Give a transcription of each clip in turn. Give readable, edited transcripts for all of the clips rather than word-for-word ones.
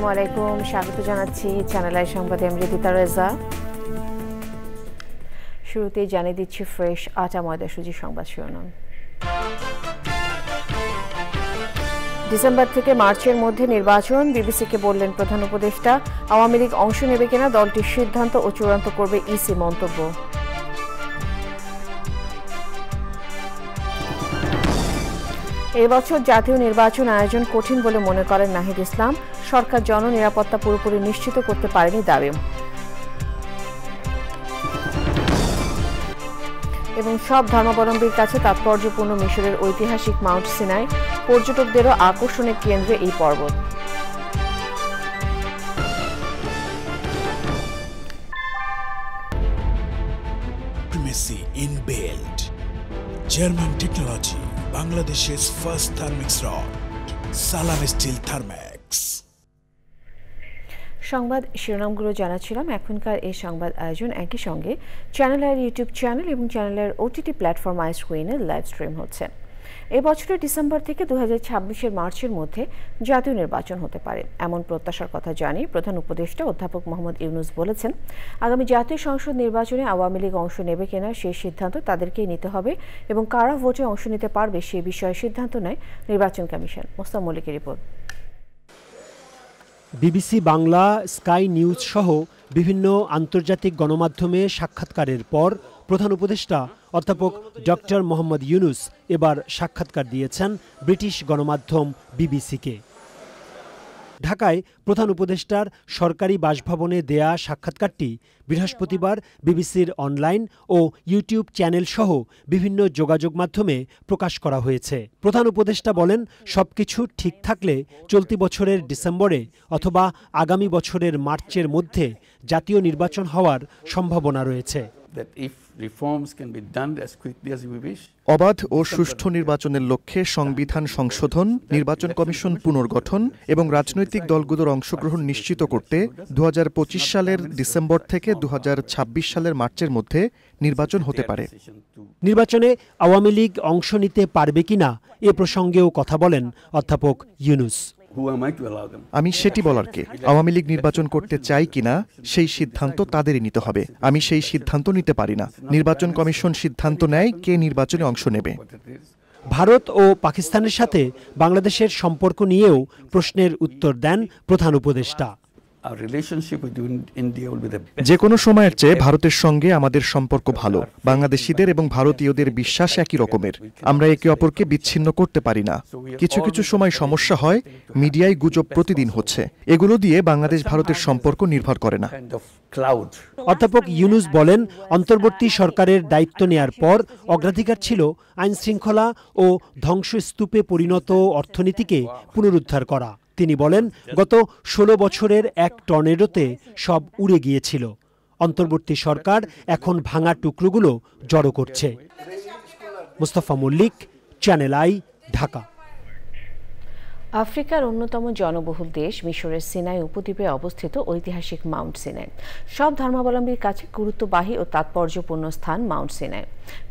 আসসালামু আলাইকুম, স্বাগত জানাচ্ছি চ্যানেল আই সংবাদে। আমি রিদিতা রেজা। শুরুতেই জানিয়ে দিচ্ছি ফ্রেশ আটা ময়দা সুজি সংবাদ শিরোনাম। ডিসেম্বর থেকে মার্চের মধ্যে নির্বাচন, বিবিসিকে বললেন প্রধান উপদেষ্টা। আওয়ামী লীগ অংশ নেবে কিনা দলটির সিদ্ধান্ত ও চূড়ান্ত করবে ইসি মন্তব্য। এবছর জাতীয় নির্বাচন আয়োজন কঠিন বলে মনে করেন নাহিদ ইসলাম। সরকার জননিরাপত্তা পুরোপুরি নিশ্চিত করতে পারেনি দাবি। এবং সব ধর্মাবলম্বীর কাছে তাৎপর্যপূর্ণ মিশরের ঐতিহাসিক মাউন্ট সিনাই, পর্যটকদেরও আকর্ষণের কেন্দ্রে এই পর্বত। German technology, Bangladesh's first thermix rod, Salam Steel Thermax. সংবাদ শিরোনামগুলো জানাচ্ছিলাম। এখনকার এই সংবাদ আয়োজন একই সঙ্গে চ্যানেলের ইউটিউব চ্যানেল এবং চ্যানেলের ওটিটি প্ল্যাটফর্ম আইস্ক্রিনে লাইভ স্ট্রিম হচ্ছে। এই বছরের ডিসেম্বর থেকে 2026-এর মার্চের মধ্যে জাতীয় নির্বাচন হতে পারে এমন প্রত্যাশার কথা জানিয়ে প্রধান উপদেষ্টা অধ্যাপক মোহাম্মদ ইউনুস বলেছেন, আগামী জাতীয় সংসদ নির্বাচনে আওয়ামী লীগ অংশ নেবে কিনা সেই সিদ্ধান্ত তাদেরকেই নিতে হবে এবং কারা ভোটে অংশ নিতে পারবে সে বিষয়ে সিদ্ধান্ত নেয় নির্বাচন কমিশন। মোস্তাক মল্লিকের report. BBC Bangla, sky news সহ বিভিন্ন আন্তর্জাতিক গণমাধ্যমে সাক্ষাৎকারের পর প্রধান উপদেষ্টা অধ্যাপক ডক্টর মোহাম্মদ ইউনুস এবার সাক্ষাৎকার দিয়েছেন ব্রিটিশ গণমাধ্যম বিবিসিকে। ঢাকায় প্রধান উপদেষ্টার সরকারি বাসভবনে দেয়া সাক্ষাৎকারটি বৃহস্পতিবার বিবিসির অনলাইন ও ইউটিউব চ্যানেল সহ বিভিন্ন যোগাযোগ মাধ্যমে প্রকাশ করা হয়েছে। প্রধান উপদেষ্টা বলেন, সবকিছু ঠিক থাকলে চলতি বছরের ডিসেম্বরে অথবা আগামী বছরের মার্চের মধ্যে জাতীয় নির্বাচন হওয়ার সম্ভাবনা রয়েছে। অবাধ ও সুষ্ঠু নির্বাচনের লক্ষ্যে সংবিধান সংশোধন, নির্বাচন কমিশন পুনর্গঠন এবং রাজনৈতিক দলগুলোর অংশগ্রহণ নিশ্চিত করতে 2025 সালের ডিসেম্বর থেকে 2026 সালের মার্চের মধ্যে নির্বাচন হতে পারে। নির্বাচনে আওয়ামী লীগ অংশ নিতে পারবে কিনা এ প্রসঙ্গেও কথা বলেন অধ্যাপক ইউনুস। আমি সেটি বলার কে? আওয়ামী লীগ নির্বাচন করতে চাই কিনা সেই সিদ্ধান্ত তাদেরই নিতে হবে। আমি সেই সিদ্ধান্ত নিতে পারি না। নির্বাচন কমিশন সিদ্ধান্ত নেয় কে নির্বাচনে অংশ নেবে। ভারত ও পাকিস্তানের সাথে বাংলাদেশের সম্পর্ক নিয়েও প্রশ্নের উত্তর দেন প্রধান উপদেষ্টা। যে কোনো সময়ের চেয়ে ভারতের সঙ্গে আমাদের সম্পর্ক ভালো। বাংলাদেশিদের এবং ভারতীয়দের বিশ্বাস একই রকমের। আমরা একে অপরকে বিচ্ছিন্ন করতে পারি না। কিছু কিছু সময় সমস্যা হয়, মিডিয়ায় গুজব প্রতিদিন হচ্ছে। এগুলো দিয়ে বাংলাদেশ ভারতের সম্পর্ক নির্ভর করে না। অধ্যাপক ইউনুস বলেন, অন্তর্বর্তী সরকারের দায়িত্ব নেয়ার পর অগ্রাধিকার ছিল আইনশৃঙ্খলা ও ধ্বংসস্তূপে পরিণত অর্থনীতিকে পুনরুদ্ধার করা। তিনি বলেন, গত 16 বছরের এক টর্নেডোতে সব উড়ে গিয়েছিল। অন্তর্বর্তী সরকার এখন ভাঙা টুকরোগুলো জড়ো করছে। Mustafa Mallick, channel I, Dhaka. আফ্রিকার অন্যতম জনবহুল দেশ মিশরের সিনাই উপদ্বীপে অবস্থিত ঐতিহাসিক মাউন্ট সিনাই সব ধর্মাবলম্বীর কাছে গুরুত্ববাহী ও তাৎপর্যপূর্ণ স্থান। মাউন্ট সিনাই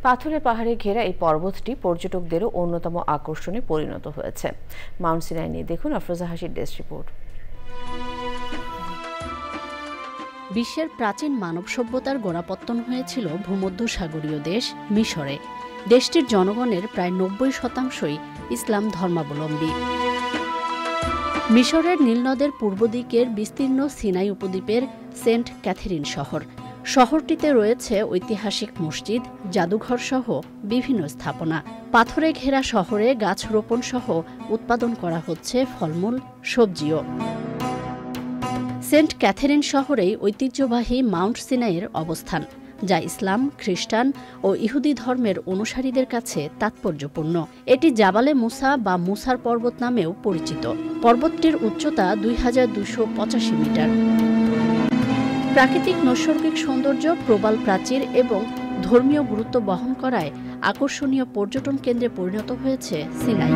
পাথুরে পাহাড়ে ঘেরা এই পর্বতটি পর্যটকদেরও অন্যতম আকর্ষণে পরিণত হয়েছে। মাউন্ট সিনাই নিয়ে দেখুন আফরোজা হাসির ডেস্ক রিপোর্ট। বিশ্বের প্রাচীন মানব সভ্যতার গোড়াপত্তন হয়েছিল ভূমধ্যসাগরীয় দেশ মিশরে। দেশটির জনগণের প্রায় 90% ইসলাম ধর্মাবলম্বী। মিশরের নীলনদের পূর্ব দিকের বিস্তীর্ণ সিনাই উপদ্বীপের সেন্ট ক্যাথেরিন শহর। শহরটিতে রয়েছে ঐতিহাসিক মসজিদ, জাদুঘর সহ বিভিন্ন স্থাপনা। পাথরে ঘেরা শহরে গাছ রোপণ সহ উৎপাদন করা হচ্ছে ফলমূল, সবজিও। সেন্ট ক্যাথেরিন শহরেই ঐতিহ্যবাহী মাউন্ট সিনাইয়ের অবস্থান, যা ইসলাম, খ্রিস্টান ও ইহুদি ধর্মের অনুসারীদের কাছে তাৎপর্যপূর্ণ। এটি জাবালে মুসা বা মুসার পর্বত নামেও পরিচিত। পর্বতটির উচ্চতা 2285 মিটার। প্রাকৃতিক নৈসর্গিক সৌন্দর্য, প্রবাল প্রাচীর এবং ধর্মীয় গুরুত্ব বহন করায় আকর্ষণীয় পর্যটন কেন্দ্রে পরিণত হয়েছে সিনাই।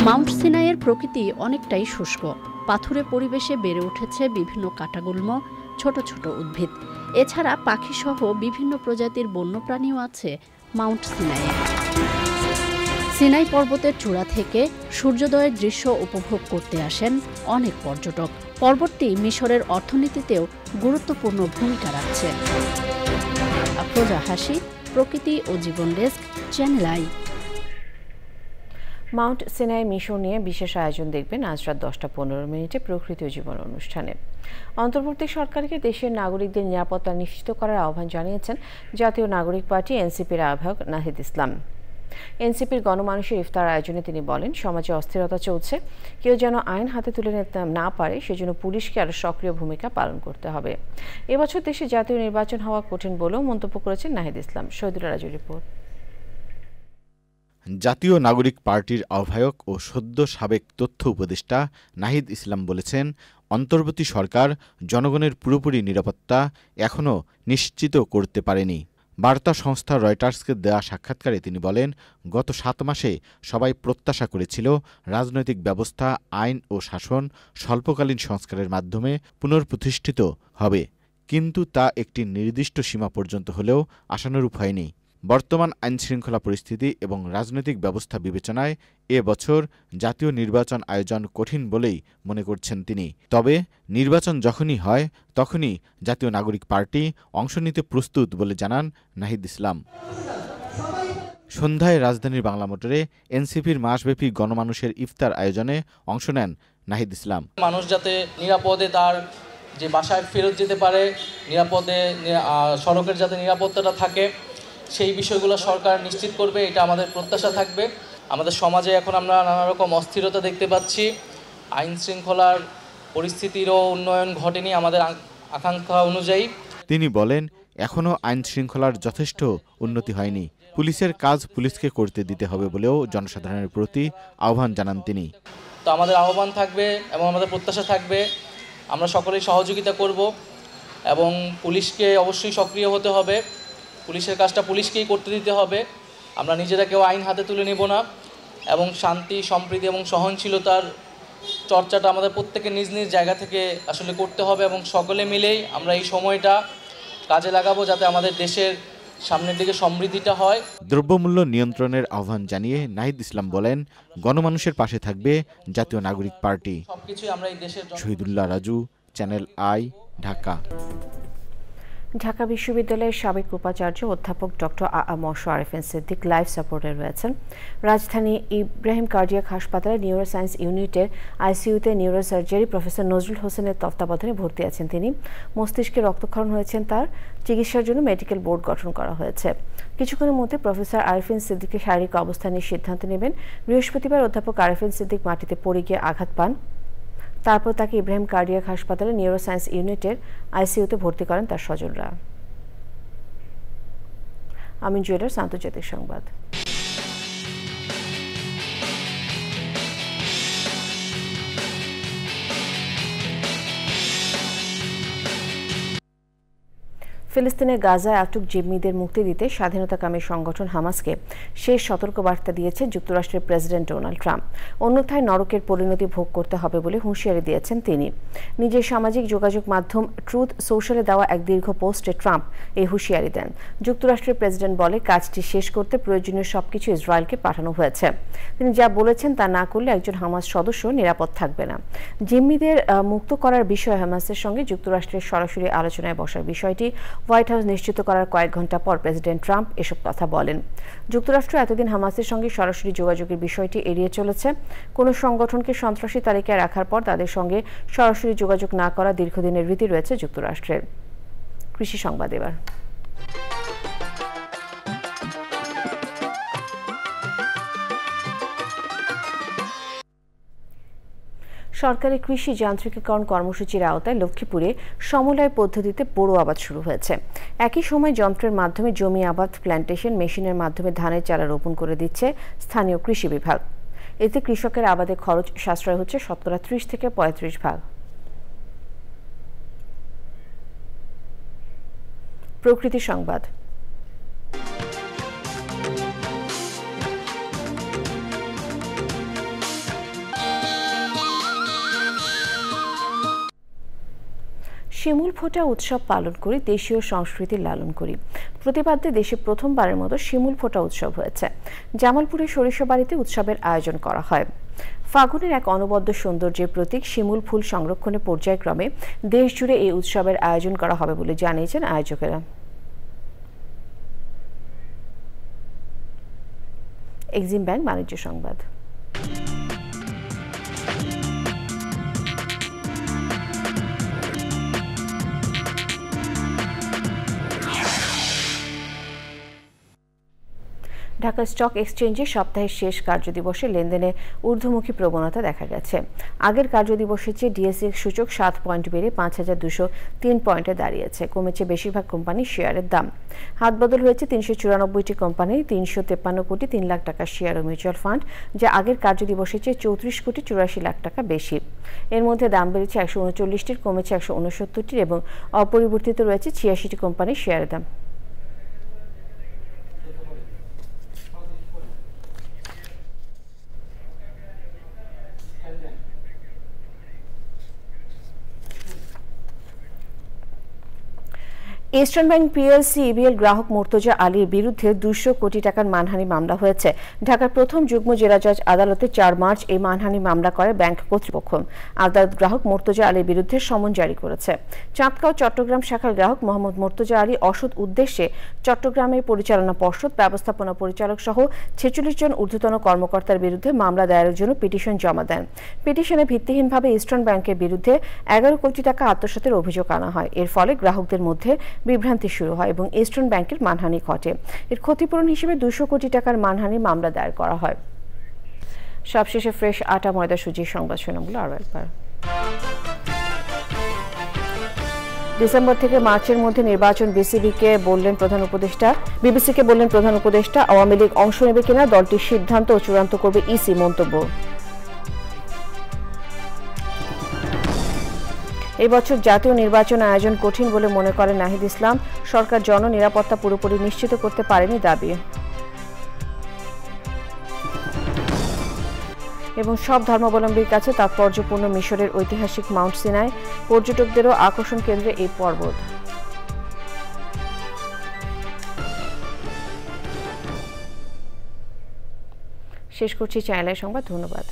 মাউন্ট সিনাইয়ের প্রকৃতি অনেকটাই শুষ্ক। পাথুরে পরিবেশে বেড়ে উঠেছে বিভিন্ন কাঁটাগুল্ম, ছোট ছোট উদ্ভিদ। এছাড়া পাখিসহ বিভিন্ন প্রজাতির বন্যপ্রাণীও আছে মাউন্ট সিনাইয়ে। সিনাই পর্বতের চূড়া থেকে সূর্যোদয়ের দৃশ্য উপভোগ করতে আসেন অনেক পর্যটক। পর্বতটি মিশরের অর্থনীতিতেও গুরুত্বপূর্ণ ভূমিকা রাখছে। আফরোজা হাসি, প্রকৃতি ও জীবন desk, Channel I. Mount Sinai mission নিয়ে বিশেষ আয়োজন দেখবেন আজ রাত 10:15 প্রকৃতি ও জীবন অনুষ্ঠানে। অন্তর্বর্তী সরকারকে দেশের নাগরিকদের নিরাপত্তা নিশ্চিত করার আহ্বান জানিয়েছেন জাতীয় নাগরিক পার্টি এনসিপির আহ্বায়ক নাহিদ ইসলাম। এনসিপির গণমানুষের ইফতার আয়োজনে তিনি বলেন, সমাজে অস্থিরতা চলছে, কেউ যেন আইন হাতে তুলে নিতে না পারে সেজন্য পুলিশকে আরও সক্রিয় ভূমিকা পালন করতে হবে। এবছর দেশে জাতীয় নির্বাচন হওয়া কঠিন বলেও মন্তব্য করেছেন নাহিদ ইসলাম। শহীদুল রাজুর রিপোর্ট। জাতীয় নাগরিক পার্টির আহ্বায়ক ও সদ্য সাবেক তথ্য উপদেষ্টা নাহিদ ইসলাম বলেছেন, অন্তর্বর্তী সরকার জনগণের পুরোপুরি নিরাপত্তা এখনও নিশ্চিত করতে পারেনি। বার্তা সংস্থা রয়টার্সকে দেওয়া সাক্ষাৎকারে তিনি বলেন, গত 7 মাসে সবাই প্রত্যাশা করেছিল রাজনৈতিক ব্যবস্থা, আইন ও শাসন স্বল্পকালীন সংস্কারের মাধ্যমে পুনঃপ্রতিষ্ঠিত হবে, কিন্তু তা একটি নির্দিষ্ট সীমা পর্যন্ত হলেও আশানুরূপ হয়নি। বর্তমান আইনশৃঙ্খলা পরিস্থিতি এবং রাজনৈতিক ব্যবস্থা বিবেচনায় এ বছর জাতীয় নির্বাচন আয়োজন কঠিন বলেই মনে করছেন তিনি। তবে নির্বাচন যখনই হয় তখনই জাতীয় নাগরিক পার্টি অংশ নিতে প্রস্তুত বলে জানান নাহিদ ইসলাম। সন্ধ্যায় রাজধানীর বাংলা মোটরে এনসিপির মাসব্যাপী গণমানুষের ইফতার আয়োজনে অংশ নেন নাহিদ ইসলাম। মানুষ যাতে নিরাপদে তার যে বাসায় ফেরত যেতে পারে, নিরাপদে সড়কের যাতে নিরাপত্তাটা থাকে, সেই বিষয়গুলো সরকার নিশ্চিত করবে, এটা আমাদের প্রত্যাশা থাকবে। আমাদের সমাজে এখন আমরা নানা রকম অস্থিরতা দেখতে পাচ্ছি, আইন শৃঙ্খলার পরিস্থিতিরও উন্নয়ন ঘটেনি আমাদের আকাঙ্ক্ষা অনুযায়ী। তিনি বলেন, এখনও আইন শৃঙ্খলার যথেষ্ট উন্নতি হয়নি, পুলিশের কাজ পুলিশকে করতে দিতে হবে বলেও জনসাধারণের প্রতি আহ্বান জানান তিনি। তো আমাদের আহ্বান থাকবে এবং আমাদের প্রত্যাশা থাকবে, আমরা সকলেই সহযোগিতা করব এবং পুলিশকে অবশ্যই সক্রিয় হতে হবে, পুলিশের কাজটা পুলিশকেই করতে দিতে হবে। আমরা নিজেরা কেউ আইন হাতে তুলে নেব না এবং শান্তি, সম্প্রীতি এবং সহনশীলতার চর্চাটা আমাদের প্রত্যেকের নিজ নিজ জায়গা থেকে আসলে করতে হবে এবং সকলে মিলেই আমরা এই সময়টা কাজে লাগাবো যাতে আমাদের দেশের সামনের দিকে সমৃদ্ধিটা হয়। দ্রব্যমূল্য নিয়ন্ত্রণের আহ্বান জানিয়ে নাহিদ ইসলাম বলেন, গণমানুষের পাশে থাকবে জাতীয় নাগরিক পার্টি। সবকিছুই আমরা এই দেশের। Shahidullah Raju, Channel I, Dhaka. ঢাকা বিশ্ববিদ্যালয়ের সাবেক উপাচার্য অধ্যাপক ডক্টর আরিফিন সিদ্দিক লাইফ সাপোর্টে রয়েছেন। রাজধানী ইব্রাহিম কার্ডিয়াক হাসপাতালের নিউরোসায়েন্স ইউনিটের আইসিইউতে নিউরোসার্জারি প্রফেসর নজরুল হোসেনের তত্ত্বাবধানে ভর্তি আছেন তিনি। মস্তিষ্কে রক্তক্ষরণ হয়েছেন তার। চিকিৎসার জন্য মেডিকেল বোর্ড গঠন করা হয়েছে। কিছুক্ষণের মধ্যে প্রফেসর আরিফিন সিদ্দিকের শারীরিক অবস্থা নিয়ে সিদ্ধান্ত নেবেন। বৃহস্পতিবার অধ্যাপক আরিফিন সিদ্দিক মাটিতে পড়ে গিয়ে আঘাত পান। তারপর তাকে ইব্রাহিম কার্ডিয়াক হাসপাতালে নিউরোসায়েন্স ইউনিটের আইসিইউতে ভর্তি করেন তার স্বজনরা। আমিন জুয়েলার্স আন্তর্জাতিক সংবাদ। ফিলিস্তিনের গাজায় আটক জিম্মিদের মুক্তি দিতে স্বাধীনতাকামী সংগঠন হামাসকে শেষ সতর্কবার্তা দিয়েছেন যুক্তরাষ্ট্রের প্রেসিডেন্ট ডোনাল্ড ট্রাম্প। অন্যথায় নরকের পরিণতি ভোগ করতে হবে বলে হুঁশিয়ারি দিয়েছেন তিনি। নিজের সামাজিক যোগাযোগ মাধ্যম ট্রুথ সোশ্যালে দেওয়া এক দীর্ঘ পোস্টে ট্রাম্প এই হুঁশিয়ারি দেন। যুক্তরাষ্ট্রের প্রেসিডেন্ট বলে, কাজটি শেষ করতে প্রয়োজনীয় সবকিছু ইসরায়েলকে পাঠানো হয়েছে। তিনি যা বলেছেন তা না করলে একজন হামাস সদস্য নিরাপদ থাকবে না। জিম্মিদের মুক্ত করার বিষয়ে হামাসের সঙ্গে যুক্তরাষ্ট্রের সরাসরি আলোচনায় বসার বিষয়টি হোয়াইট হাউস নিশ্চিত করার কয়েক ঘণ্টা পর প্রেসিডেন্ট ট্রাম্প এসব কথা বলেন। যুক্তরাষ্ট্র এতদিন হামাসের সঙ্গে সরাসরি যোগাযোগের বিষয়টি এড়িয়ে চলেছে। কোনো সংগঠনকে সন্ত্রাসী তালিকায় রাখার পর তাদের সঙ্গে সরাসরি যোগাযোগ না করা দীর্ঘদিনের রীতি রয়েছে যুক্তরাষ্ট্রের। কৃষি সংবাদ এবার। সরকারি কৃষি যান্ত্রিকীকরণ কর্মসূচির আওতায় লক্ষ্মীপুরে সমলয় পদ্ধতিতে বোরো আবাদ শুরু হয়েছে। একই সময় যন্ত্রের মাধ্যমে জমি আবাদ, প্ল্যান্টেশন, মেশিনের মাধ্যমে ধানের চারা রোপণ করে দিচ্ছে স্থানীয় কৃষি বিভাগ। এতে কৃষকের আবাদে খরচ সাশ্রয় হচ্ছে 30 থেকে 35%। প্রকৃতি সংবাদ। শিমুল ফোঁটা উৎসব পালন করি, দেশীয় সংস্কৃতি লালন করি। প্রতিপাদ্যে দেশে প্রথমবারের মতো শিমুল ফোঁটা উৎসব হয়েছে। জামালপুরের সরিষাবাড়িতে উৎসবের আয়োজন করা হয়। ফাগুনের এক অনবদ্য সৌন্দর্যের প্রতীক শিমুল ফুল সংরক্ষণে পর্যায়ক্রমে দেশ জুড়ে এই উৎসবের আয়োজন করা হবে বলে জানিয়েছেন আয়োজকেরা। এক্সিম ব্যাংক বাণিজ্য সংবাদ। ঢাকা স্টক এক্সচেঞ্জে সপ্তাহের শেষ কার্যদিবসে লেনদেনে ঊর্ধ্বমুখী প্রবণতা দেখা গেছে। আগের কার্যদিবসের চেয়ে ডিএসইএক্স সূচক 7 পয়েন্ট বেড়ে 5203 পয়েন্টে দাঁড়িয়েছে। কমেছে বেশিরভাগ কোম্পানির শেয়ারের দাম। হাতবদল হয়েছে 394টি কোম্পানির 353 কোটি 3 লাখ টাকার শেয়ার ও মিউচুয়াল ফান্ড, যা আগের কার্যদিবসের চেয়ে 34 কোটি 84 লাখ টাকা বেশি। এর মধ্যে দাম বেড়েছে 139টির, কমেছে 169টির এবং অপরিবর্তিত রয়েছে 86টি কোম্পানির শেয়ারের দাম। ইস্টার্ন ব্যাংক পিএলসি ইবিএল গ্রাহক মুর্তজা আলীর বিরুদ্ধে 200 কোটি টাকার মানহানি মামলা হয়েছে। ঢাকার প্রথম যুগ্ম জেলা জজ আদালতে 4 মার্চ এই মানহানি মামলা করে ব্যাংক কর্তৃপক্ষ। আদালত গ্রাহক মুর্তজা আলীর বিরুদ্ধে সমন জারি করেছে। চাঁদগাঁও চট্টগ্রাম শাখার গ্রাহক মোহাম্মদ মুর্তজা আলী অসৎ উদ্দেশ্যে চট্টগ্রামের পরিচালনা পর্ষদ, ব্যবস্থাপনা পরিচালক সহ 46 জন ঊর্ধ্বতন কর্মকর্তার বিরুদ্ধে মামলা দায়েরের জন্য পিটিশন জমা দেন। পিটিশনে ভিত্তিহীনভাবে ইস্টার্ন ব্যাংকের বিরুদ্ধে 11 কোটি টাকা আত্মসাতের অভিযোগ আনা হয়। এর ফলে গ্রাহকদের মধ্যে বিভ্রান্তি শুরু হয় এবং ইস্টার্ন ব্যাংকের মানহানি ঘটে। এর ক্ষতিপূরণ হিসেবে 200 কোটি টাকার মানহানি মামলা দায়ের করা হয়। সবশেষে ফ্রেশ আটা ময়দা সুজির সংবাদ শিরোনামগুলো আরও একবার। ডিসেম্বর থেকে মার্চের মধ্যে নির্বাচন বিবিসিকে বললেন প্রধান উপদেষ্টা। আওয়ামী লীগ অংশ নেবে কিনা দলটির সিদ্ধান্ত ও চূড়ান্ত করবে ইসি মন্তব্য। এই বছর জাতীয় নির্বাচন আয়োজন কঠিন বলে মনে করেন নাহিদ ইসলাম। সরকার জননিরাপত্তা পুরোপুরি নিশ্চিত করতে পারেনি দাবি। এবং সব ধর্মাবলম্বীর কাছে তাৎপর্যপূর্ণ মিশরের ঐতিহাসিক মাউন্ট সিনাই, পর্যটকদেরও আকর্ষণ কেন্দ্রে এই পর্বত। শেষ করছি চ্যানেলের সংবাদ। ধন্যবাদ।